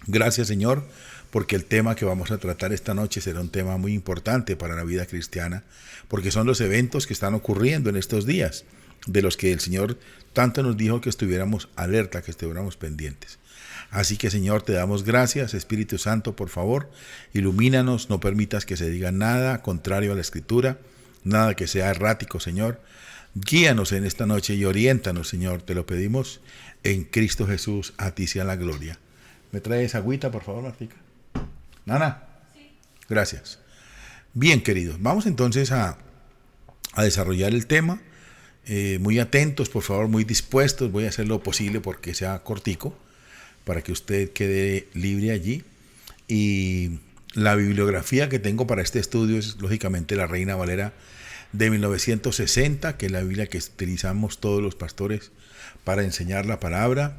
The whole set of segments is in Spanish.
Gracias, Señor, porque el tema que vamos a tratar esta noche será un tema muy importante para la vida cristiana, porque son los eventos que están ocurriendo en estos días, de los que el Señor tanto nos dijo que estuviéramos alerta, que estuviéramos pendientes. Así que, Señor, te damos gracias. Espíritu Santo, por favor, ilumínanos, no permitas que se diga nada contrario a la Escritura, nada que sea errático, Señor. Guíanos en esta noche y oriéntanos, Señor, te lo pedimos en Cristo Jesús, a ti sea la gloria. ¿Me traes agüita, por favor, Martica? Nana. Gracias. Bien, queridos, vamos entonces a desarrollar el tema. Muy atentos, por favor, muy dispuestos. Voy a hacer lo posible porque sea cortico, para que usted quede libre allí. Y la bibliografía que tengo para este estudio es, lógicamente, la Reina Valera de 1960, que es la Biblia que utilizamos todos los pastores para enseñar la palabra.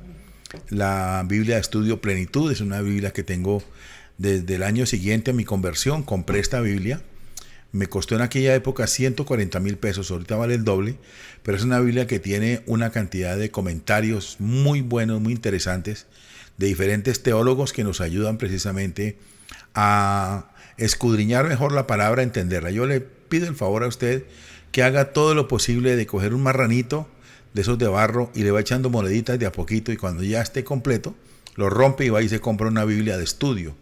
La Biblia de Estudio Plenitud es una Biblia que tengo desde el año siguiente a mi conversión. Compré esta Biblia. Me costó en aquella época 140,000 pesos, ahorita vale el doble, pero es una Biblia que tiene una cantidad de comentarios muy buenos, muy interesantes, de diferentes teólogos que nos ayudan precisamente a escudriñar mejor la palabra, a entenderla. Yo le pido el favor a usted que haga todo lo posible de coger un marranito de esos de barro y le va echando moneditas de a poquito, y cuando ya esté completo, lo rompe y va y se compra una Biblia de estudio.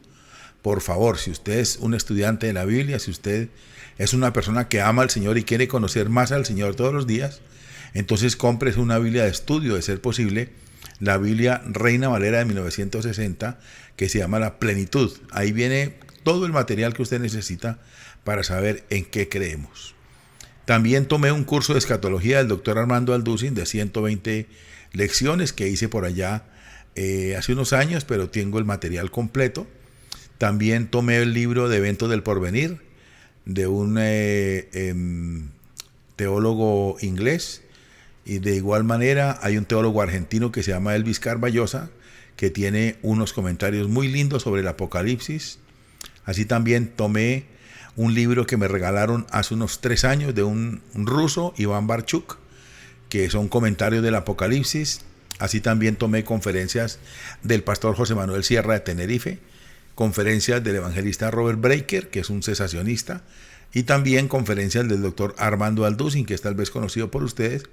Por favor, si usted es un estudiante de la Biblia, si usted es una persona que ama al Señor y quiere conocer más al Señor todos los días, entonces cómprese una Biblia de estudio, de ser posible, la Biblia Reina Valera de 1960, que se llama La Plenitud. Ahí viene todo el material que usted necesita para saber en qué creemos. También tomé un curso de escatología del doctor Armando Alducin de 120 lecciones que hice por allá hace unos años, pero tengo el material completo. También tomé el libro de Eventos del Porvenir de un teólogo inglés, y de igual manera hay un teólogo argentino que se llama Elvis Carballosa, que tiene unos comentarios muy lindos sobre el Apocalipsis. Así también tomé un libro que me regalaron hace unos 3 años de un ruso, Iván Barchuk, que son comentarios del Apocalipsis. Así también tomé conferencias del pastor José Manuel Sierra de Tenerife, conferencias del evangelista Robert Breaker, que es un cesacionista, y también conferencias del doctor Armando Alducin, que es tal vez conocido por ustedes,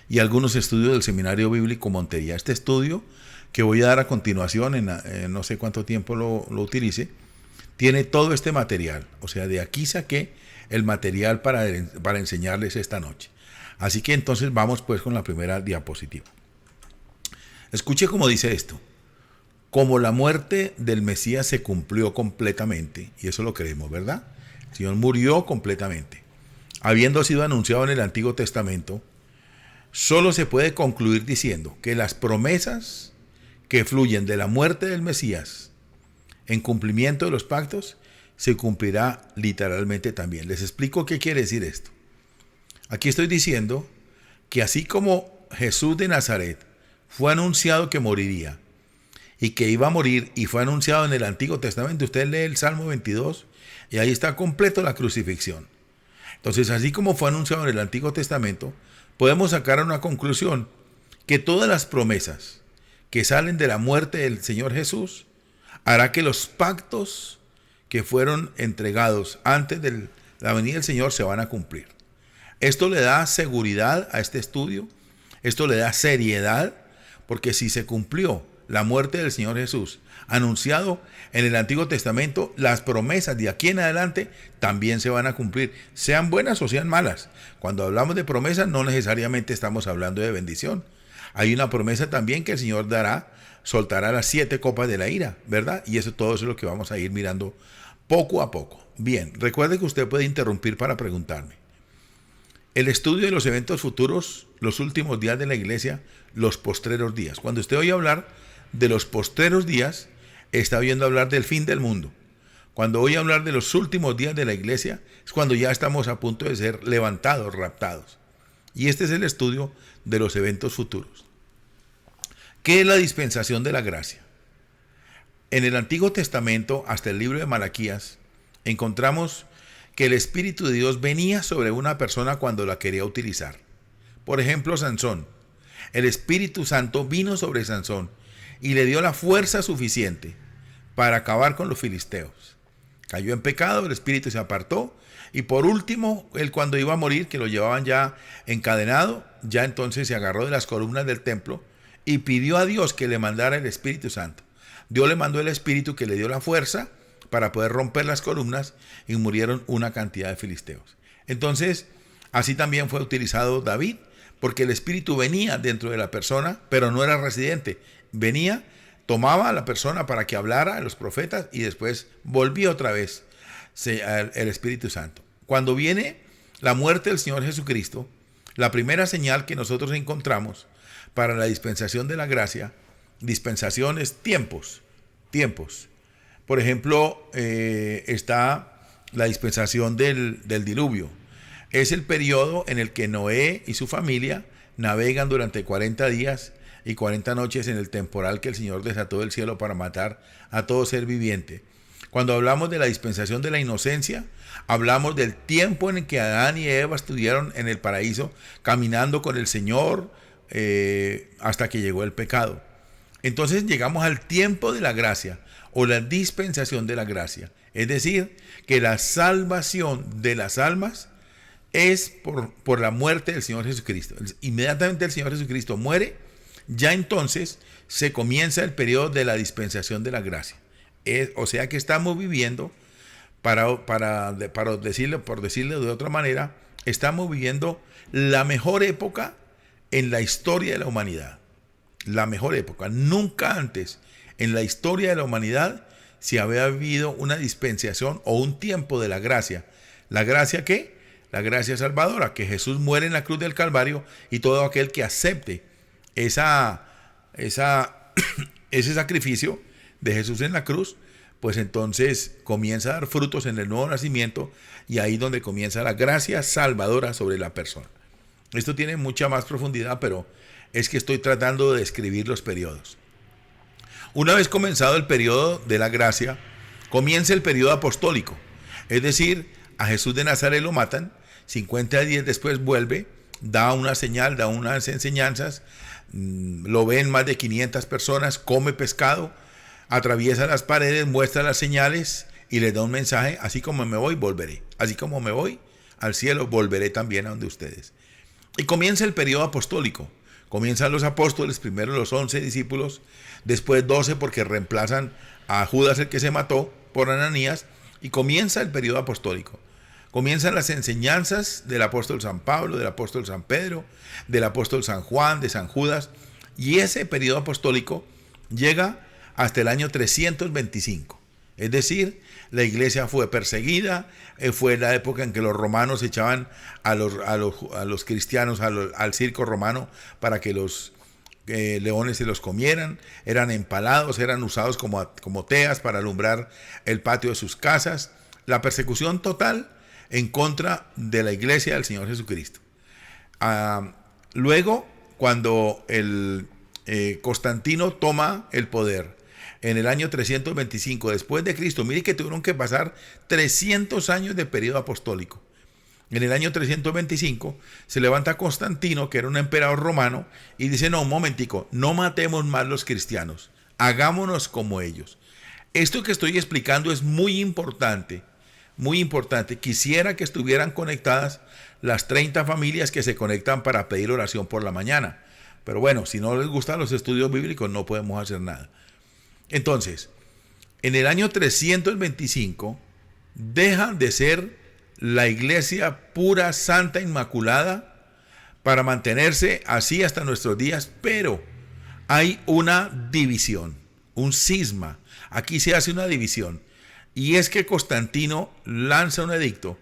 y algunos estudios del Seminario Bíblico Montería. Este estudio que voy a dar a continuación, en no sé cuánto tiempo lo utilice, tiene todo este material. O sea, de aquí saqué el material para enseñarles esta noche. Así que entonces vamos pues con la primera diapositiva. Escuche cómo dice esto. Como la muerte del Mesías se cumplió completamente, y eso lo creemos, ¿verdad? El Señor murió completamente, habiendo sido anunciado en el Antiguo Testamento, solo se puede concluir diciendo que las promesas que fluyen de la muerte del Mesías en cumplimiento de los pactos se cumplirá literalmente también. Les explico qué quiere decir esto. Aquí estoy diciendo que así como Jesús de Nazaret fue anunciado que moriría y que iba a morir, y fue anunciado en el Antiguo Testamento, usted lee el Salmo 22 y ahí está completo la crucifixión. Entonces, así como fue anunciado en el Antiguo Testamento, podemos sacar una conclusión, que todas las promesas que salen de la muerte del Señor Jesús hará que los pactos que fueron entregados antes de la venida del Señor se van a cumplir. Esto le da seguridad a este estudio, esto le da seriedad, porque si se cumplió la muerte del Señor Jesús anunciado en el Antiguo Testamento, las promesas de aquí en adelante también se van a cumplir, sean buenas o sean malas. Cuando hablamos de promesas, no necesariamente estamos hablando de bendición. Hay una promesa también que el Señor soltará las 7 copas de la ira, ¿verdad? Y todo eso es lo que vamos a ir mirando poco a poco. Bien, recuerde que usted puede interrumpir para preguntarme. El estudio de los eventos futuros, los últimos días de la iglesia, los postreros días. Cuando usted oye hablar de los postreros días, está oyendo hablar del fin del mundo. Cuando oye hablar de los últimos días de la iglesia, es cuando ya estamos a punto de ser levantados, raptados. Y este es el estudio de los eventos futuros. ¿Qué es la dispensación de la gracia? En el Antiguo Testamento, hasta el libro de Malaquías, encontramos que el Espíritu de Dios venía sobre una persona cuando la quería utilizar. Por ejemplo, Sansón. El Espíritu Santo vino sobre Sansón y le dio la fuerza suficiente para acabar con los filisteos. Cayó en pecado, el espíritu se apartó, y por último, él cuando iba a morir, que lo llevaban ya encadenado, ya entonces se agarró de las columnas del templo y pidió a Dios que le mandara el Espíritu Santo. Dios le mandó el Espíritu que le dio la fuerza para poder romper las columnas, y murieron una cantidad de filisteos. Entonces, así también fue utilizado David, porque el Espíritu venía dentro de la persona, pero no era residente. Venía, tomaba a la persona para que hablara a los profetas y después volvía otra vez el Espíritu Santo. Cuando viene la muerte del Señor Jesucristo, la primera señal que nosotros encontramos para la dispensación de la gracia, dispensaciones, tiempos. Por ejemplo, está la dispensación del diluvio. Es el periodo en el que Noé y su familia navegan durante 40 días y 40 noches en el temporal que el Señor desató del cielo para matar a todo ser viviente. Cuando hablamos de la dispensación de la inocencia, hablamos del tiempo en el que Adán y Eva estuvieron en el paraíso caminando con el Señor hasta que llegó el pecado. Entonces llegamos al tiempo de la gracia o la dispensación de la gracia. Es decir, que la salvación de las almas es por la muerte del Señor Jesucristo. Inmediatamente el Señor Jesucristo muere, ya entonces se comienza el periodo de la dispensación de la gracia. O sea que estamos viviendo, por decirlo de otra manera, estamos viviendo la mejor época en la historia de la humanidad. La mejor época. Nunca antes en la historia de la humanidad se había vivido una dispensación o un tiempo de la gracia. ¿La gracia qué? La gracia salvadora, que Jesús muere en la cruz del Calvario, y todo aquel que acepte ese sacrificio de Jesús en la cruz, pues entonces comienza a dar frutos en el nuevo nacimiento, y ahí donde comienza la gracia salvadora sobre la persona. Esto tiene mucha más profundidad, pero es que estoy tratando de describir los periodos. Una vez comenzado el periodo de la gracia, comienza el periodo apostólico. Es decir, a Jesús de Nazaret lo matan, 50 días después vuelve, da una señal, da unas enseñanzas, lo ven más de 500 personas, come pescado, atraviesa las paredes, muestra las señales y les da un mensaje: así como me voy, volveré. Así como me voy al cielo, volveré también a donde ustedes. Y comienza el periodo apostólico. Comienzan los apóstoles, primero los 11 discípulos, después 12 porque reemplazan a Judas, el que se mató, por Ananías, y comienza el periodo apostólico. Comienzan las enseñanzas del apóstol San Pablo, del apóstol San Pedro, del apóstol San Juan, de San Judas, y ese periodo apostólico llega hasta el año 325. Es decir, la iglesia fue perseguida, fue la época en que los romanos echaban a los cristianos al circo romano para que los leones se los comieran, eran empalados, eran usados como teas para alumbrar el patio de sus casas. La persecución total en contra de la iglesia del Señor Jesucristo. Luego, cuando Constantino toma el poder, en el año 325 después de Cristo, mire que tuvieron que pasar 300 años de periodo apostólico. En el año 325 se levanta Constantino, que era un emperador romano, y dice: no, un momentico, no matemos más los cristianos, hagámonos como ellos. Esto que estoy explicando es muy importante, muy importante. Quisiera que estuvieran conectadas las 30 familias que se conectan para pedir oración por la mañana. Pero bueno, si no les gustan los estudios bíblicos, no podemos hacer nada. Entonces, en el año 325 deja de ser la iglesia pura, santa, inmaculada, para mantenerse así hasta nuestros días, pero hay una división, un cisma. Aquí se hace una división, y es que Constantino lanza un edicto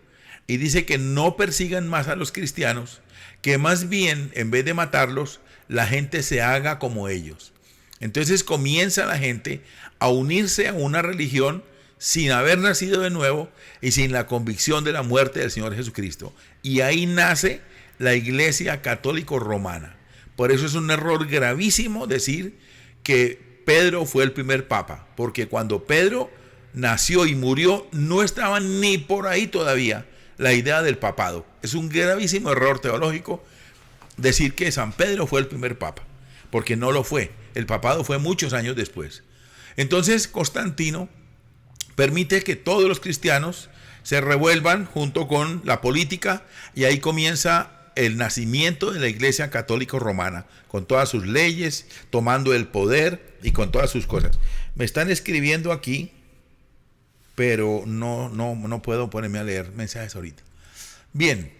y dice que no persigan más a los cristianos, que más bien, en vez de matarlos, la gente se haga como ellos. Entonces comienza la gente a unirse a una religión sin haber nacido de nuevo y sin la convicción de la muerte del Señor Jesucristo. Y ahí nace la Iglesia Católica Romana. Por eso es un error gravísimo decir que Pedro fue el primer papa, porque cuando Pedro nació y murió no estaba ni por ahí todavía la idea del papado. Es un gravísimo error teológico decir que San Pedro fue el primer papa, porque no lo fue. El papado fue muchos años después. Entonces Constantino permite que todos los cristianos se revuelvan junto con la política, y ahí comienza el nacimiento de la Iglesia Católica Romana, con todas sus leyes, tomando el poder y con todas sus cosas. Me están escribiendo aquí, pero no puedo ponerme a leer mensajes ahorita. Bien,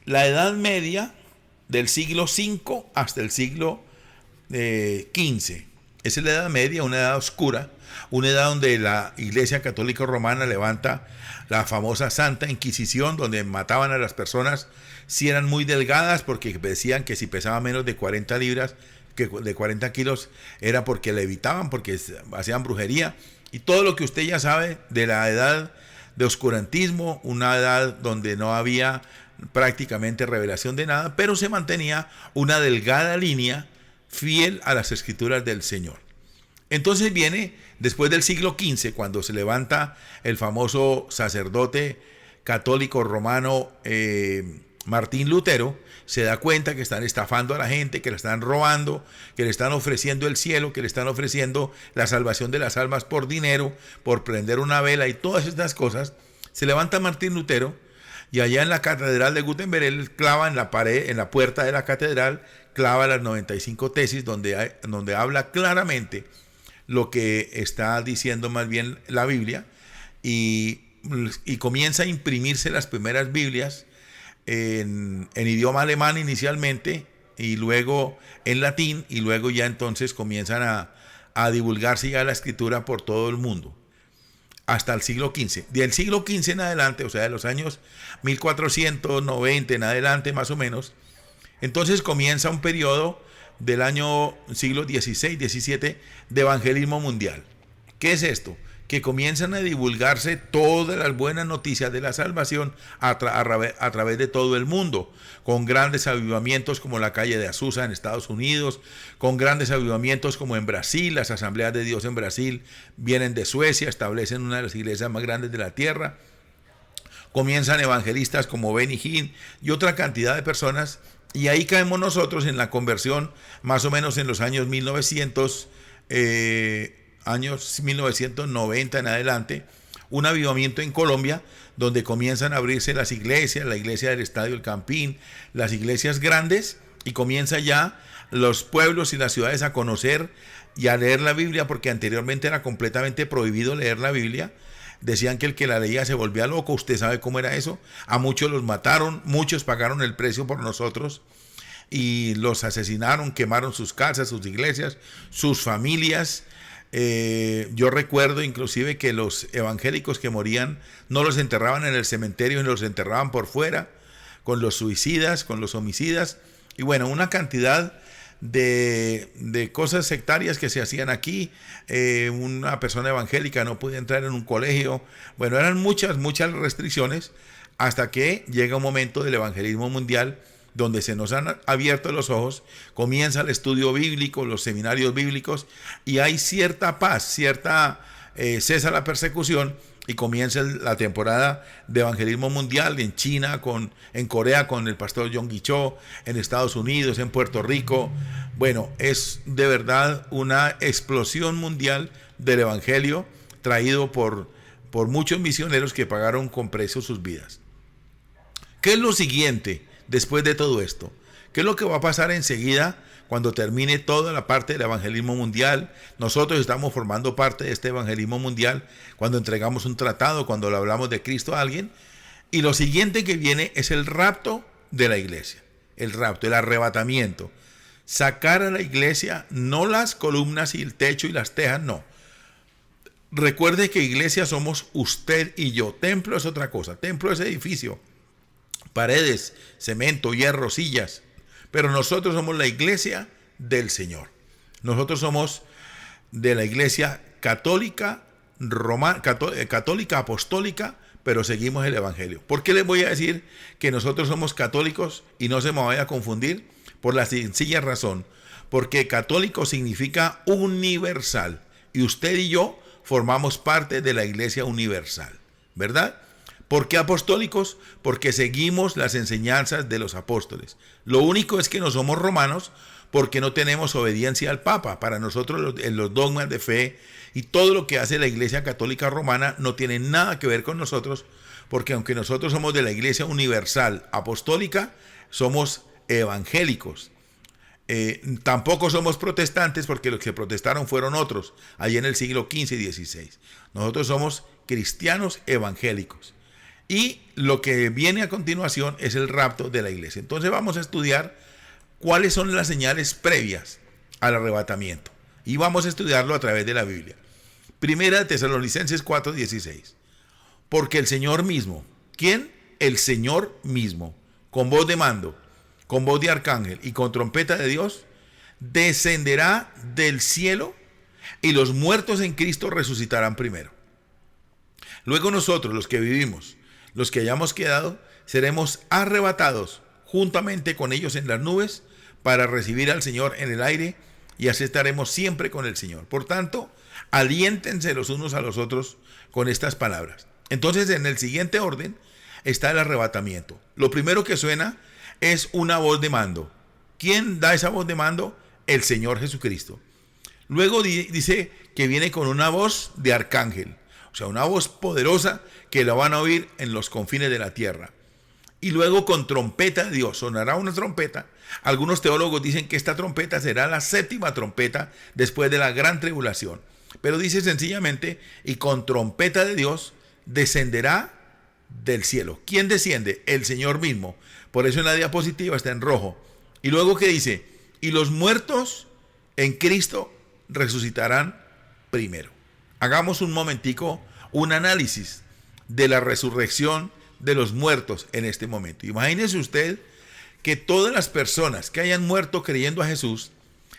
la Edad Media del siglo V hasta el siglo XV. Esa es la Edad Media, una edad oscura, una edad donde la Iglesia Católica Romana levanta la famosa Santa Inquisición, donde mataban a las personas si eran muy delgadas, porque decían que si pesaba menos de 40 libras, que de 40 kilos, era porque le evitaban, porque hacían brujería, y todo lo que usted ya sabe de la edad de oscurantismo, una edad donde no había prácticamente revelación de nada, pero se mantenía una delgada línea fiel a las escrituras del Señor. Entonces viene después del siglo XV, cuando se levanta el famoso sacerdote católico romano Martín Lutero. Se da cuenta que están estafando a la gente, que le están robando, que le están ofreciendo el cielo, que le están ofreciendo la salvación de las almas por dinero, por prender una vela y todas estas cosas. Se levanta Martín Lutero, y allá en la catedral de Gutenberg él clava en la pared, en la puerta de la catedral, clava las 95 tesis donde habla claramente lo que está diciendo más bien la Biblia, y comienza a imprimirse las primeras Biblias en idioma alemán inicialmente, y luego en latín, y luego ya entonces comienzan a divulgarse ya la escritura por todo el mundo, hasta el siglo XV. Del siglo XV en adelante, o sea, de los años 1490 en adelante más o menos, entonces comienza un periodo del siglo XVI, XVII, de evangelismo mundial. ¿Qué es esto? Que comienzan a divulgarse todas las buenas noticias de la salvación a través de todo el mundo, con grandes avivamientos como la calle de Azusa en Estados Unidos, con grandes avivamientos como en Brasil. Las asambleas de Dios en Brasil vienen de Suecia, establecen una de las iglesias más grandes de la tierra. Comienzan evangelistas como Benny Hinn y otra cantidad de personas, y ahí caemos nosotros en la conversión, más o menos en los años 1990 en adelante, un avivamiento en Colombia, donde comienzan a abrirse las iglesias, la iglesia del Estadio El Campín, las iglesias grandes, y comienza ya los pueblos y las ciudades a conocer y a leer la Biblia, porque anteriormente era completamente prohibido leer la Biblia. Decían que el que la leía se volvía loco. Usted sabe cómo era eso. A muchos los mataron, muchos pagaron el precio por nosotros y los asesinaron, quemaron sus casas, sus iglesias, sus familias. Yo recuerdo inclusive que los evangélicos que morían no los enterraban en el cementerio, sino los enterraban por fuera, con los suicidas, con los homicidas, y bueno, una cantidad de cosas sectarias que se hacían aquí. Una persona evangélica no podía entrar en un colegio. Bueno, eran muchas restricciones, hasta que llega un momento del evangelismo mundial donde se nos han abierto los ojos, comienza el estudio bíblico, los seminarios bíblicos, y hay cierta paz, cesa la persecución, y comienza la temporada de evangelismo mundial en China, en Corea con el pastor John Guichó, en Estados Unidos, en Puerto Rico. Bueno, es de verdad una explosión mundial del evangelio, traído por muchos misioneros que pagaron con precio sus vidas. ¿Qué es lo siguiente después de todo esto? ¿Qué es lo que va a pasar enseguida cuando termine toda la parte del evangelismo mundial? Nosotros estamos formando parte de este evangelismo mundial cuando entregamos un tratado, cuando le hablamos de Cristo a alguien. Y lo siguiente que viene es el rapto de la iglesia. El rapto, el arrebatamiento. Sacar a la iglesia, no las columnas y el techo y las tejas, no. Recuerde que iglesia somos usted y yo. Templo es otra cosa. Templo es edificio, paredes, cemento, hierro, sillas. Pero nosotros somos la iglesia del Señor. Nosotros somos de la iglesia católica, católica apostólica, pero seguimos el evangelio. ¿Por qué les voy a decir que nosotros somos católicos y no se me vaya a confundir? Por la sencilla razón, porque católico significa universal, y usted y yo formamos parte de la iglesia universal, ¿verdad? ¿Por qué apostólicos? Porque seguimos las enseñanzas de los apóstoles. Lo único es que no somos romanos, porque no tenemos obediencia al Papa. Para nosotros los dogmas de fe y todo lo que hace la Iglesia Católica Romana no tiene nada que ver con nosotros, porque aunque nosotros somos de la Iglesia Universal Apostólica, somos evangélicos. Tampoco somos protestantes, porque los que protestaron fueron otros, allá en el siglo XV y XVI. Nosotros somos cristianos evangélicos. Y lo que viene a continuación es el rapto de la iglesia. Entonces vamos a estudiar cuáles son las señales previas al arrebatamiento. Y vamos a estudiarlo a través de la Biblia. Primera de Tesalonicenses 4:16. Porque el Señor mismo, ¿quién? El Señor mismo, con voz de mando, con voz de arcángel y con trompeta de Dios, descenderá del cielo y los muertos en Cristo resucitarán primero. Luego nosotros, los que vivimos, los que hayamos quedado, seremos arrebatados juntamente con ellos en las nubes para recibir al Señor en el aire, y así estaremos siempre con el Señor. Por tanto, aliéntense los unos a los otros con estas palabras. Entonces, en el siguiente orden está el arrebatamiento. Lo primero que suena es una voz de mando. ¿Quién da esa voz de mando? El Señor Jesucristo. Luego dice que viene con una voz de arcángel, o sea, una voz poderosa que la van a oír en los confines de la tierra. Y luego con trompeta de Dios, sonará una trompeta. Algunos teólogos dicen que esta trompeta será la séptima trompeta después de la gran tribulación. Pero dice sencillamente, y con trompeta de Dios descenderá del cielo. ¿Quién desciende? El Señor mismo. Por eso en la diapositiva está en rojo. Y luego que dice, y los muertos en Cristo resucitarán primero. Hagamos un momentico un análisis de la resurrección de los muertos en este momento. Imagínese usted que todas las personas que hayan muerto creyendo a Jesús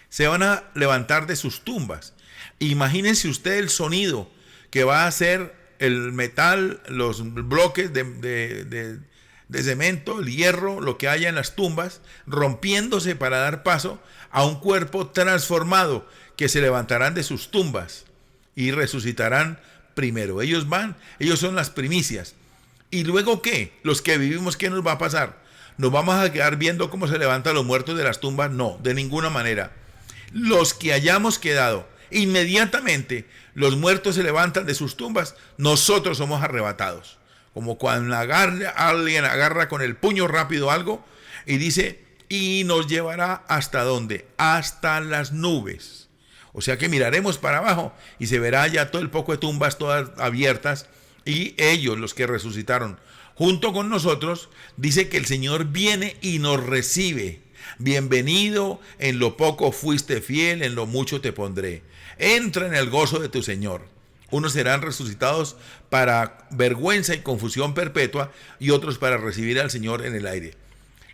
se van a levantar de sus tumbas. Imagínese usted el sonido que va a hacer el metal, los bloques de cemento, el hierro, lo que haya en las tumbas, rompiéndose para dar paso a un cuerpo transformado que se levantarán de sus tumbas y resucitarán primero. Ellos son las primicias. ¿Y luego qué? Los que vivimos, ¿qué nos va a pasar? ¿Nos vamos a quedar viendo cómo se levantan los muertos de las tumbas? No, de ninguna manera. Los que hayamos quedado, inmediatamente los muertos se levantan de sus tumbas, nosotros somos arrebatados. Como cuando alguien agarra con el puño rápido algo y dice, y nos llevará ¿hasta dónde? Hasta las nubes. O sea que miraremos para abajo y se verá ya todo el poco de tumbas todas abiertas, y ellos, los que resucitaron junto con nosotros, dice que el Señor viene y nos recibe. Bienvenido, en lo poco fuiste fiel, en lo mucho te pondré. Entra en el gozo de tu Señor. Unos serán resucitados para vergüenza y confusión perpetua, y otros para recibir al Señor en el aire.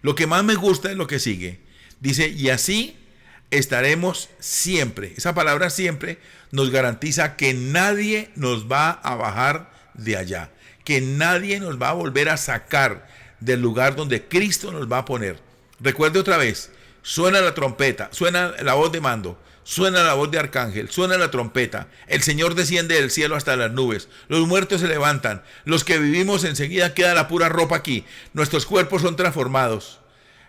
Lo que más me gusta es lo que sigue. Dice, y así estaremos siempre. Esa palabra siempre nos garantiza que nadie nos va a bajar de allá, que nadie nos va a volver a sacar del lugar donde Cristo nos va a poner. Recuerde otra vez, suena la trompeta, suena la voz de mando, suena la voz de arcángel, suena la trompeta, el Señor desciende del cielo hasta las nubes, los muertos se levantan, los que vivimos enseguida queda la pura ropa aquí, nuestros cuerpos son transformados,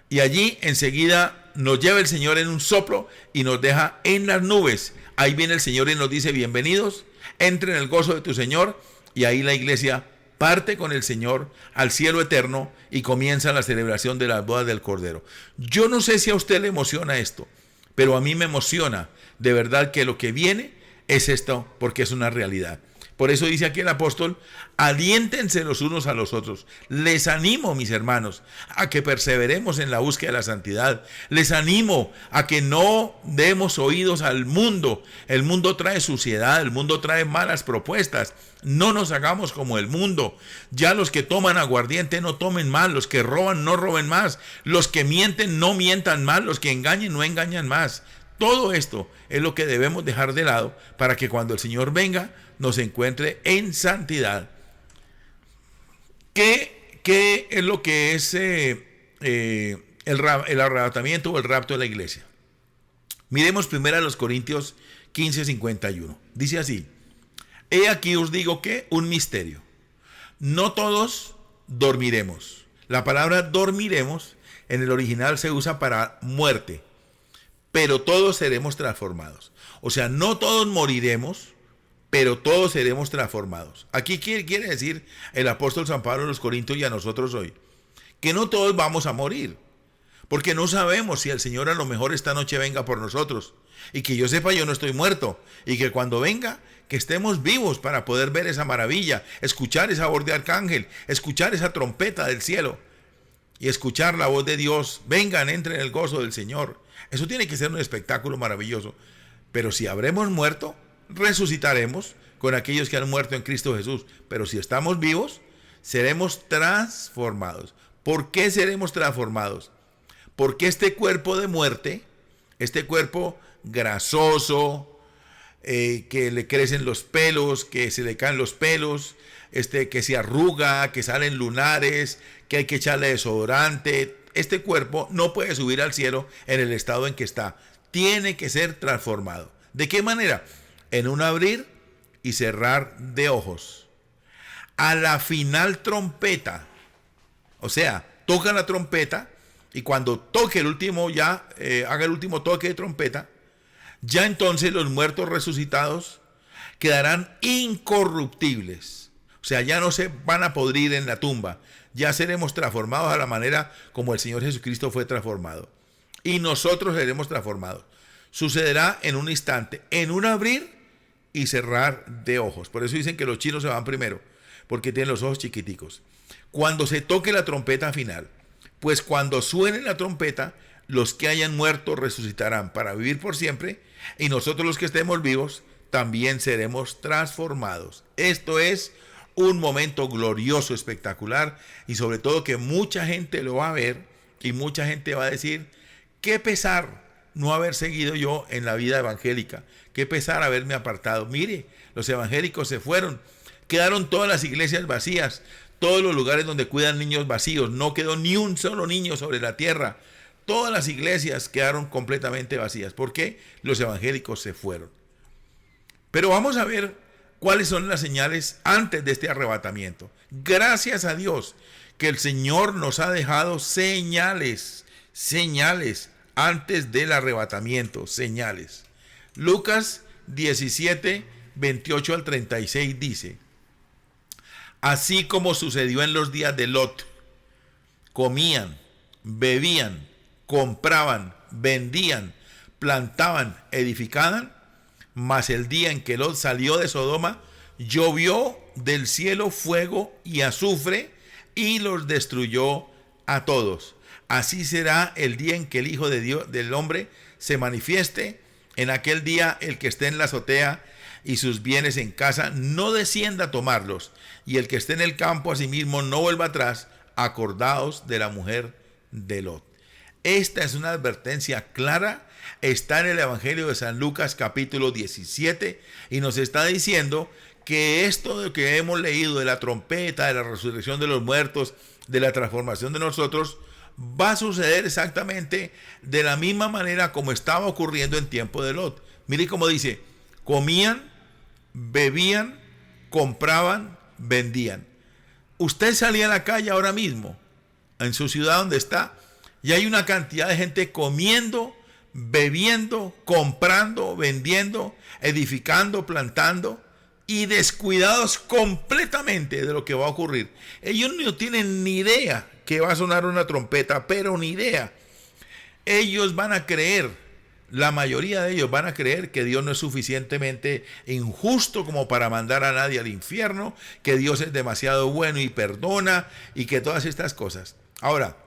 y allí enseguida nos lleva el Señor en un soplo y nos deja en las nubes. Ahí viene el Señor y nos dice, bienvenidos, entren en el gozo de tu Señor. Y ahí la iglesia parte con el Señor al cielo eterno y comienza la celebración de las bodas del Cordero. Yo no sé si a usted le emociona esto, pero a mí me emociona de verdad que lo que viene es esto, porque es una realidad. Por eso dice aquí el apóstol, aliéntense los unos a los otros. Les animo, mis hermanos, a que perseveremos en la búsqueda de la santidad. Les animo a que no demos oídos al mundo. El mundo trae suciedad, el mundo trae malas propuestas. No nos hagamos como el mundo. Ya los que toman aguardiente no tomen más, los que roban no roben más, los que mienten no mientan más, los que engañen no engañan más. Todo esto es lo que debemos dejar de lado para que cuando el Señor venga nos encuentre en santidad. ¿Qué es lo que es el arrebatamiento o el rapto de la iglesia? Miremos primero a los Corintios 15:51. Dice así, he aquí os digo que un misterio. No todos dormiremos. La palabra dormiremos en el original se usa para muerte. pero todos seremos transformados. O sea, no todos moriremos, pero todos seremos transformados. Aquí quiere decir el apóstol San Pablo a los Corintios y a nosotros hoy, que no todos vamos a morir, porque no sabemos si el Señor a lo mejor esta noche venga por nosotros. Y que yo sepa, yo no estoy muerto. Y que cuando venga, que estemos vivos para poder ver esa maravilla, escuchar esa voz de arcángel, escuchar esa trompeta del cielo y escuchar la voz de Dios. Vengan, entren en el gozo del Señor. Eso tiene que ser un espectáculo maravilloso. Pero si habremos muerto, resucitaremos con aquellos que han muerto en Cristo Jesús. Pero si estamos vivos, seremos transformados. ¿Por qué seremos transformados? Porque este cuerpo de muerte, este cuerpo grasoso, que le crecen los pelos, que se le caen los pelos, que se arruga, que salen lunares, que hay que echarle desodorante, este cuerpo no puede subir al cielo en el estado en que está. Tiene que ser transformado. ¿De qué manera? En un abrir y cerrar de ojos. A la final trompeta, o sea, toca la trompeta, y cuando toque el último, haga el último toque de trompeta, ya entonces los muertos resucitados quedarán incorruptibles. O sea, ya no se van a podrir en la tumba. Ya seremos transformados a la manera como el Señor Jesucristo fue transformado. Y nosotros seremos transformados. Sucederá en un instante, en un abrir y cerrar de ojos. Por eso dicen que los chinos se van primero, porque tienen los ojos chiquiticos. Cuando se toque la trompeta final, pues cuando suene la trompeta, los que hayan muerto resucitarán para vivir por siempre, y nosotros los que estemos vivos también seremos transformados. Esto es un momento glorioso, espectacular, y sobre todo que mucha gente lo va a ver y mucha gente va a decir: qué pesar no haber seguido yo en la vida evangélica, qué pesar haberme apartado. Mire, los evangélicos se fueron, quedaron todas las iglesias vacías, todos los lugares donde cuidan niños vacíos, no quedó ni un solo niño sobre la tierra. Todas las iglesias quedaron completamente vacías. ¿Por qué? Los evangélicos se fueron. Pero vamos a ver cuáles son las señales antes de este arrebatamiento. Gracias a Dios que el Señor nos ha dejado señales antes del arrebatamiento, señales. Lucas 17, 28 al 36 dice: así como sucedió en los días de Lot, comían, bebían, compraban, vendían, plantaban, edificaban, mas el día en que Lot salió de Sodoma, llovió del cielo fuego y azufre y los destruyó a todos. Así será el día en que el Hijo de Dios, del hombre, se manifieste. En aquel día el que esté en la azotea y sus bienes en casa no descienda a tomarlos, y el que esté en el campo asimismo no vuelva atrás. Acordaos de la mujer de Lot. Esta es una advertencia clara, está en el Evangelio de San Lucas capítulo 17 y nos está diciendo que esto de que hemos leído de la trompeta, de la resurrección de los muertos, de la transformación de nosotros, va a suceder exactamente de la misma manera como estaba ocurriendo en tiempo de Lot. Mire cómo dice: comían, bebían, compraban, vendían. Usted salía a la calle ahora mismo, en su ciudad donde está, y hay una cantidad de gente comiendo, bebiendo, comprando, vendiendo, edificando, plantando, y descuidados completamente de lo que va a ocurrir. Ellos no tienen ni idea que va a sonar una trompeta, pero ni idea. Ellos van a creer, la mayoría de ellos van a creer que Dios no es suficientemente injusto como para mandar a nadie al infierno, que Dios es demasiado bueno y perdona, y que todas estas cosas. Ahora,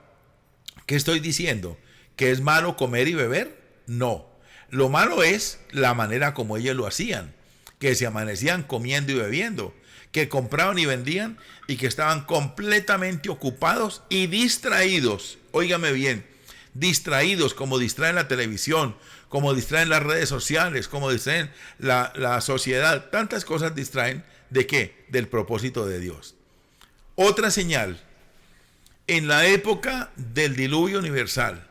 ¿qué estoy diciendo? ¿Que es malo comer y beber? No. Lo malo es la manera como ellos lo hacían, que se amanecían comiendo y bebiendo, que compraban y vendían y que estaban completamente ocupados y distraídos. Óigame bien, distraídos como distraen la televisión, como distraen las redes sociales, como distraen la sociedad. Tantas cosas distraen. ¿De qué? Del propósito de Dios. Otra señal: en la época del diluvio universal,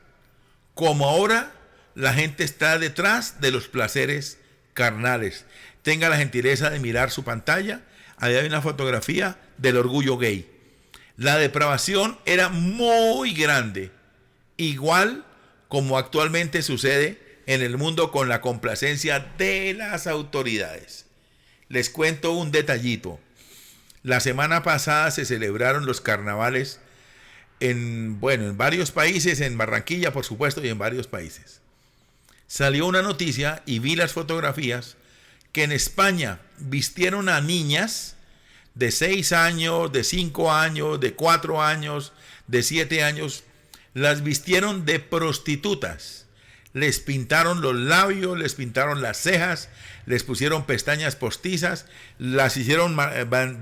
como ahora, la gente está detrás de los placeres carnales. Tenga la gentileza de mirar su pantalla. Ahí hay una fotografía del orgullo gay. La depravación era muy grande, igual como actualmente sucede en el mundo con la complacencia de las autoridades. Les cuento un detallito. La semana pasada se celebraron los carnavales en varios países, en Barranquilla por supuesto y en varios países. Salió una noticia y vi las fotografías que en España vistieron a niñas de 6 años, de 5 años, de 4 años, de 7 años, las vistieron de prostitutas. Les pintaron los labios, les pintaron las cejas, les pusieron pestañas postizas, las hicieron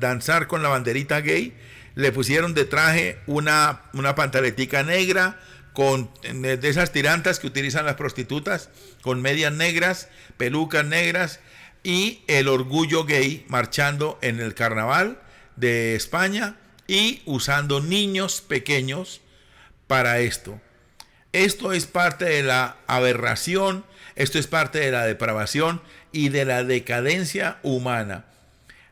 danzar con la banderita gay, le pusieron de traje una pantaletica negra, de esas tirantas que utilizan las prostitutas, con medias negras, pelucas negras, y el orgullo gay marchando en el carnaval de España y usando niños pequeños para esto. Esto es parte de la aberración, esto es parte de la depravación y de la decadencia humana.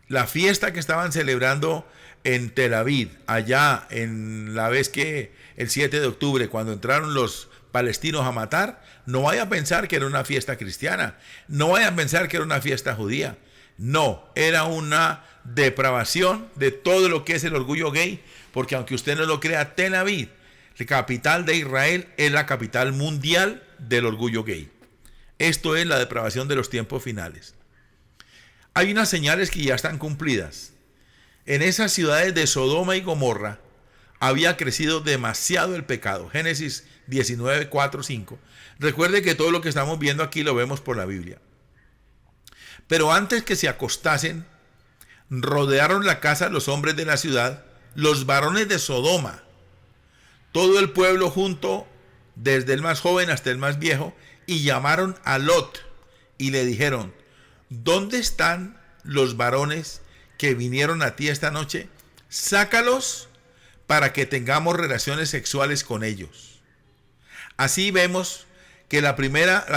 La fiesta que estaban celebrando en Tel Aviv, allá en la vez que el 7 de octubre, cuando entraron los palestinos a matar, no vaya a pensar que era una fiesta cristiana, no vaya a pensar que era una fiesta judía. No, era una depravación de todo lo que es el orgullo gay, porque aunque usted no lo crea, Tel Aviv, la capital de Israel, es la capital mundial del orgullo gay. Esto es la depravación de los tiempos finales. Hay unas señales que ya están cumplidas. En esas ciudades de Sodoma y Gomorra había crecido demasiado el pecado. Génesis 19, 4, 5. Recuerde que todo lo que estamos viendo aquí lo vemos por la Biblia. Pero antes que se acostasen, rodearon la casa los hombres de la ciudad, los varones de Sodoma, todo el pueblo junto, desde el más joven hasta el más viejo, y llamaron a Lot y le dijeron: ¿dónde están los varones que vinieron a ti esta noche? Sácalos para que tengamos relaciones sexuales con ellos. Así vemos que la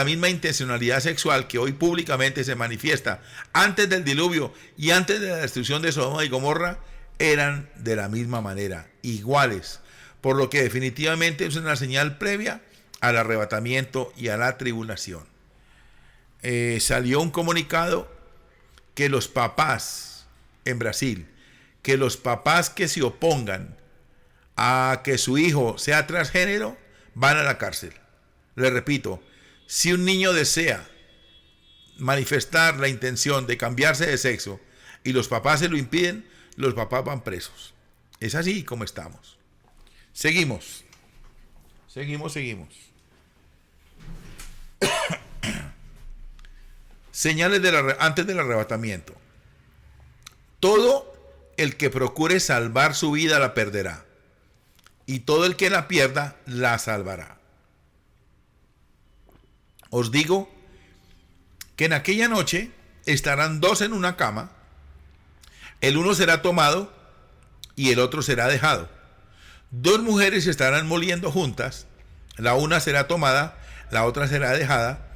misma intencionalidad sexual que hoy públicamente se manifiesta antes del diluvio y antes de la destrucción de Sodoma y Gomorra, eran de la misma manera, iguales, por lo que definitivamente es una señal previa al arrebatamiento y a la tribulación. Salió un comunicado que los papás en Brasil, que los papás que se opongan a que su hijo sea transgénero van a la cárcel. Le repito, si un niño desea manifestar la intención de cambiarse de sexo y los papás se lo impiden, los papás van presos. Es así como estamos. Seguimos. Señales antes del arrebatamiento. Todo el que procure salvar su vida la perderá, y todo el que la pierda la salvará. Os digo que en aquella noche estarán dos en una cama, el uno será tomado y el otro será dejado. Dos mujeres estarán moliendo juntas, la una será tomada, la otra será dejada.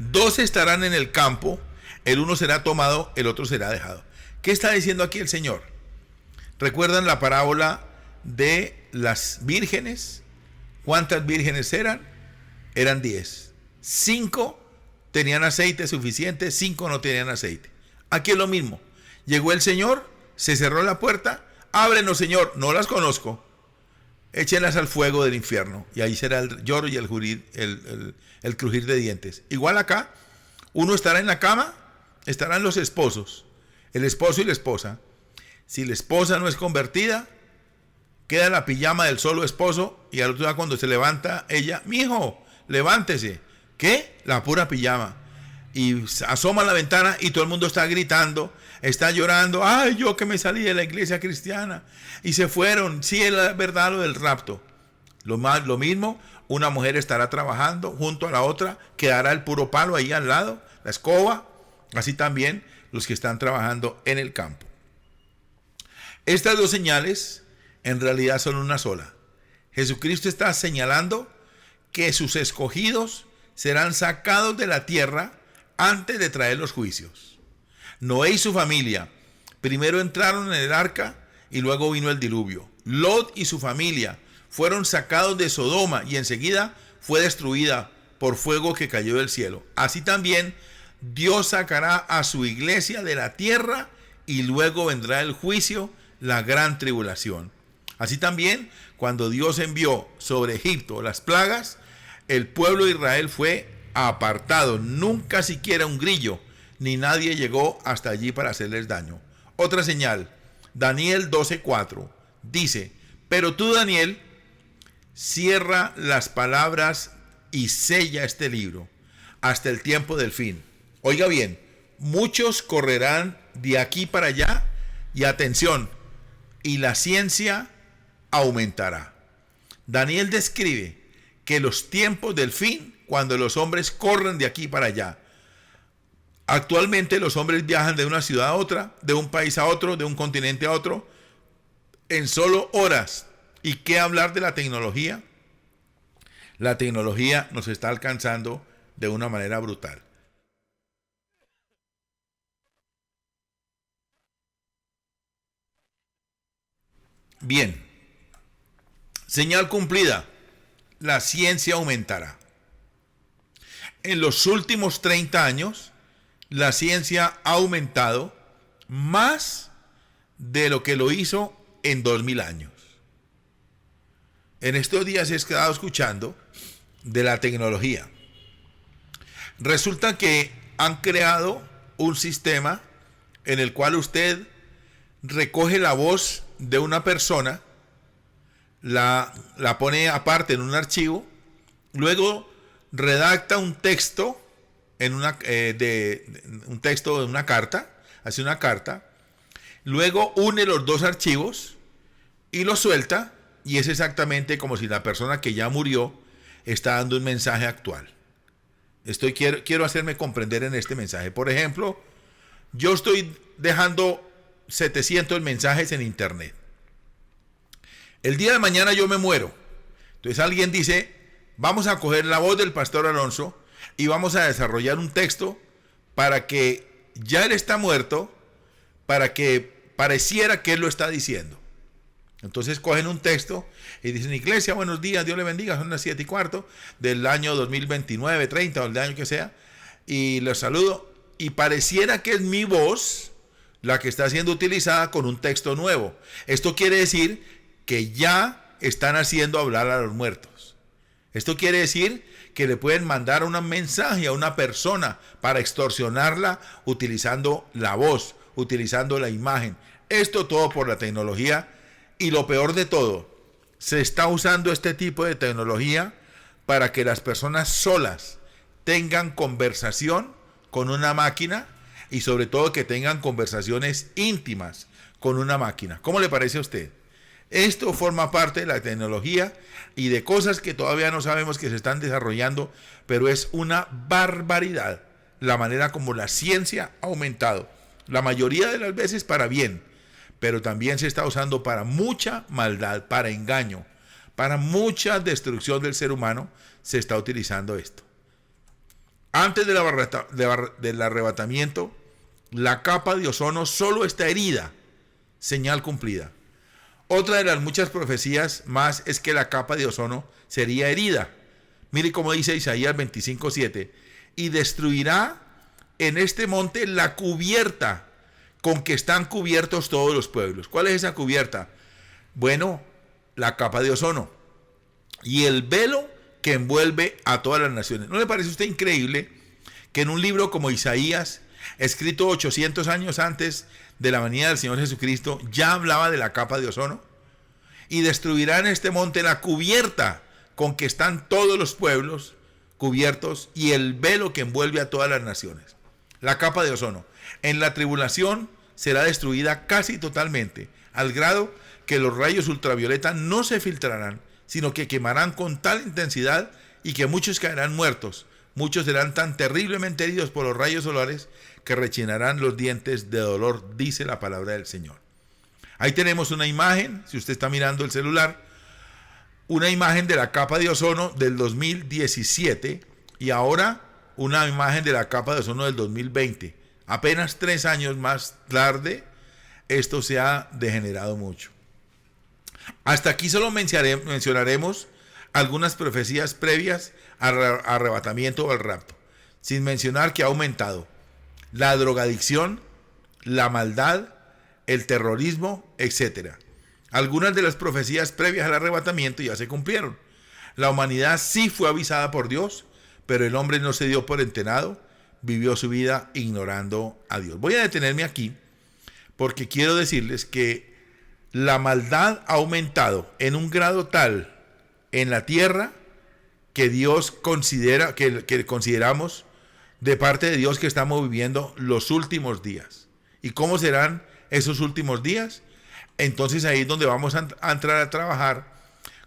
Dos estarán en el campo, el uno será tomado, el otro será dejado. ¿Qué está diciendo aquí el Señor? ¿Recuerdan la parábola de las vírgenes? ¿Cuántas vírgenes eran? Eran 10. 5 tenían aceite suficiente, 5 no tenían aceite. Aquí es lo mismo. Llegó el Señor, se cerró la puerta. Ábrenos, Señor, no las conozco. Échenlas al fuego del infierno, y ahí será el lloro y el crujir de dientes. Igual acá, uno estará en la cama, estarán los esposos, el esposo y la esposa. Si la esposa no es convertida, queda la pijama del solo esposo, y al otro día cuando se levanta ella: mijo, levántese. ¿Qué? La pura pijama. Y asoma a la ventana y todo el mundo está gritando, está llorando. Ay, yo que me salí de la iglesia cristiana y se fueron. Sí, es la verdad lo del rapto. Lo mismo, una mujer estará trabajando junto a la otra, quedará el puro palo ahí al lado, la escoba. Así también los que están trabajando en el campo. Estas dos señales en realidad son una sola. Jesucristo está señalando que sus escogidos serán sacados de la tierra antes de traer los juicios. Noé y su familia primero entraron en el arca y luego vino el diluvio. Lot y su familia fueron sacados de Sodoma y enseguida fue destruida por fuego que cayó del cielo. Así también Dios sacará a su iglesia de la tierra y luego vendrá el juicio, la gran tribulación. Así también, cuando Dios envió sobre Egipto las plagas, el pueblo de Israel fue apartado. Nunca siquiera un grillo ni nadie llegó hasta allí para hacerles daño. Otra señal, Daniel 12:4, dice: pero tú, Daniel, cierra las palabras y sella este libro hasta el tiempo del fin. Oiga bien, muchos correrán de aquí para allá y atención, y la ciencia aumentará. Daniel describe que los tiempos del fin, cuando los hombres corren de aquí para allá. Actualmente los hombres viajan de una ciudad a otra, de un país a otro, de un continente a otro, en solo horas. ¿Y qué hablar de la tecnología? La tecnología nos está alcanzando de una manera brutal. Bien, señal cumplida, la ciencia aumentará. En los últimos 30 años, la ciencia ha aumentado más de lo que lo hizo en 2000 años. En estos días he estado escuchando de la tecnología. Resulta que han creado un sistema en el cual usted recoge la voz de una persona, la pone aparte en un archivo, luego redacta un texto en un texto de una carta, hace una carta, luego une los dos archivos y los suelta, y es exactamente como si la persona que ya murió está dando un mensaje actual. Quiero hacerme comprender en este mensaje. Por ejemplo, yo estoy dejando 700 mensajes en internet. El día de mañana yo me muero. Entonces alguien dice: vamos a coger la voz del pastor Alonso y vamos a desarrollar un texto para que ya él está muerto, para que pareciera que él lo está diciendo. Entonces cogen un texto y dicen: iglesia, buenos días, Dios le bendiga, son las 7:15 del año 2029, 30 o el año que sea, y los saludo, y pareciera que es mi voz la que está siendo utilizada con un texto nuevo. Esto quiere decir que ya están haciendo hablar a los muertos. Esto quiere decir que le pueden mandar un mensaje a una persona para extorsionarla utilizando la voz, utilizando la imagen. Esto todo por la tecnología. Y lo peor de todo, se está usando este tipo de tecnología para que las personas solas tengan conversación con una máquina, y sobre todo que tengan conversaciones íntimas con una máquina. ¿Cómo le parece a usted? Esto forma parte de la tecnología y de cosas que todavía no sabemos que se están desarrollando, pero es una barbaridad la manera como la ciencia ha aumentado. La mayoría de las veces para bien, pero también se está usando para mucha maldad, para engaño, para mucha destrucción del ser humano. Se está utilizando esto. Antes del arrebatamiento, la capa de ozono solo está herida, señal cumplida. Otra de las muchas profecías más es que la capa de ozono sería herida. Mire cómo dice Isaías 25:7: y destruirá en este monte la cubierta con que están cubiertos todos los pueblos. ¿Cuál es esa cubierta? Bueno, la capa de ozono y el velo que envuelve a todas las naciones. ¿No le parece a usted increíble que en un libro como Isaías, escrito 800 años antes de la venida del Señor Jesucristo, ya hablaba de la capa de ozono? Y destruirá en este monte la cubierta con que están todos los pueblos cubiertos y el velo que envuelve a todas las naciones. La capa de ozono. En la tribulación será destruida casi totalmente, al grado que los rayos ultravioleta no se filtrarán, sino que quemarán con tal intensidad y que muchos caerán muertos. Muchos serán tan terriblemente heridos por los rayos solares que rechinarán los dientes de dolor, dice la palabra del Señor. Ahí tenemos una imagen, si usted está mirando el celular, una imagen de la capa de ozono del 2017 y ahora una imagen de la capa de ozono del 2020. Apenas 3 años más tarde, esto se ha degenerado mucho. Hasta aquí solo mencionaremos algunas profecías previas al arrebatamiento o al rapto, sin mencionar que ha aumentado la drogadicción, la maldad, el terrorismo, etc. Algunas de las profecías previas al arrebatamiento ya se cumplieron. La humanidad sí fue avisada por Dios, pero el hombre no se dio por enterado, vivió su vida ignorando a Dios. Voy a detenerme aquí porque quiero decirles que la maldad ha aumentado en un grado tal en la tierra que Dios considera, que consideramos de parte de Dios que estamos viviendo los últimos días. ¿Y cómo serán esos últimos días? Entonces ahí es donde vamos a entrar a trabajar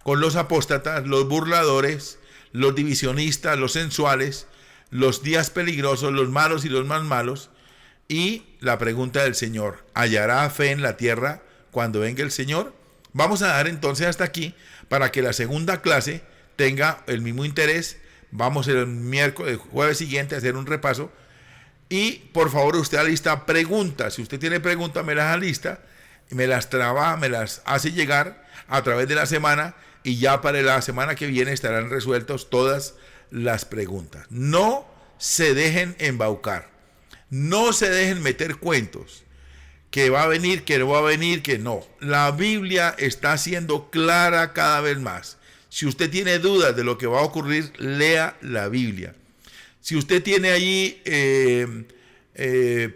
con los apóstatas, los burladores, los divisionistas, los sensuales, los días peligrosos, los malos y los más malos. Y la pregunta del Señor: ¿hallará fe en la tierra cuando venga el Señor? Vamos a dar entonces hasta aquí para que la segunda clase tenga el mismo interés. Vamos el jueves siguiente a hacer un repaso. Y por favor, usted alista preguntas. Si usted tiene preguntas, me las alista, me las hace llegar a través de la semana, y ya para la semana que viene estarán resueltas todas las preguntas. No se dejen embaucar, no se dejen meter cuentos, que va a venir, que no va a venir, que no. La Biblia está siendo clara cada vez más. Si usted tiene dudas de lo que va a ocurrir, lea la Biblia. Si usted tiene allí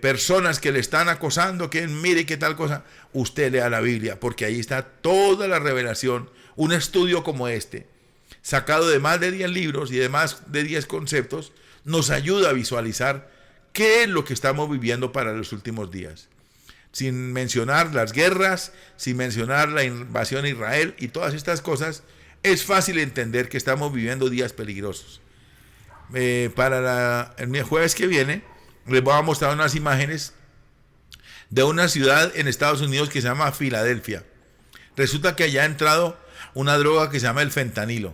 personas que le están acosando, que mire qué tal cosa, usted lea la Biblia, porque ahí está toda la revelación. Un estudio como este, sacado de más de 10 libros y de más de 10 conceptos, nos ayuda a visualizar qué es lo que estamos viviendo para los últimos días. Sin mencionar las guerras, sin mencionar la invasión a Israel y todas estas cosas, es fácil entender que estamos viviendo días peligrosos. Para el jueves que viene les voy a mostrar unas imágenes de una ciudad en Estados Unidos que se llama Filadelfia. Resulta que allá ha entrado una droga que se llama el fentanilo,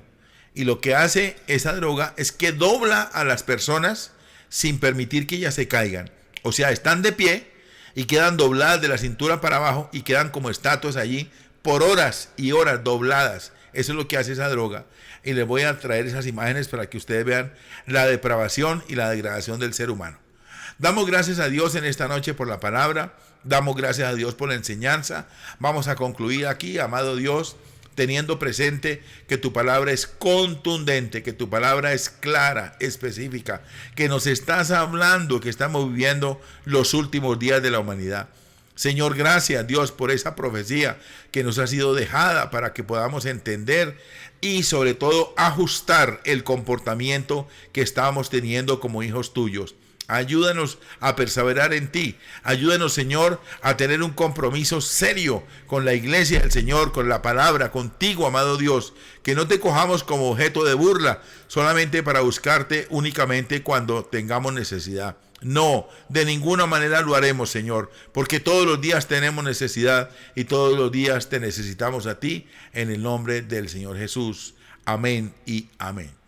y lo que hace esa droga es que dobla a las personas sin permitir que ellas se caigan. O sea, están de pie y quedan dobladas de la cintura para abajo y quedan como estatuas allí por horas y horas dobladas. Eso es lo que hace esa droga, y les voy a traer esas imágenes para que ustedes vean la depravación y la degradación del ser humano. Damos gracias a Dios en esta noche por la palabra, damos gracias a Dios por la enseñanza. Vamos a concluir aquí, amado Dios, teniendo presente que tu palabra es contundente, que tu palabra es clara, específica, que nos estás hablando que estamos viviendo los últimos días de la humanidad. Señor, gracias Dios por esa profecía que nos ha sido dejada para que podamos entender y sobre todo ajustar el comportamiento que estamos teniendo como hijos tuyos. Ayúdanos a perseverar en ti. Ayúdanos, Señor, a tener un compromiso serio con la iglesia del Señor, con la palabra, contigo, amado Dios. Que no te cojamos como objeto de burla solamente para buscarte únicamente cuando tengamos necesidad. No, de ninguna manera lo haremos, Señor, porque todos los días tenemos necesidad y todos los días te necesitamos a ti, en el nombre del Señor Jesús. Amén y amén.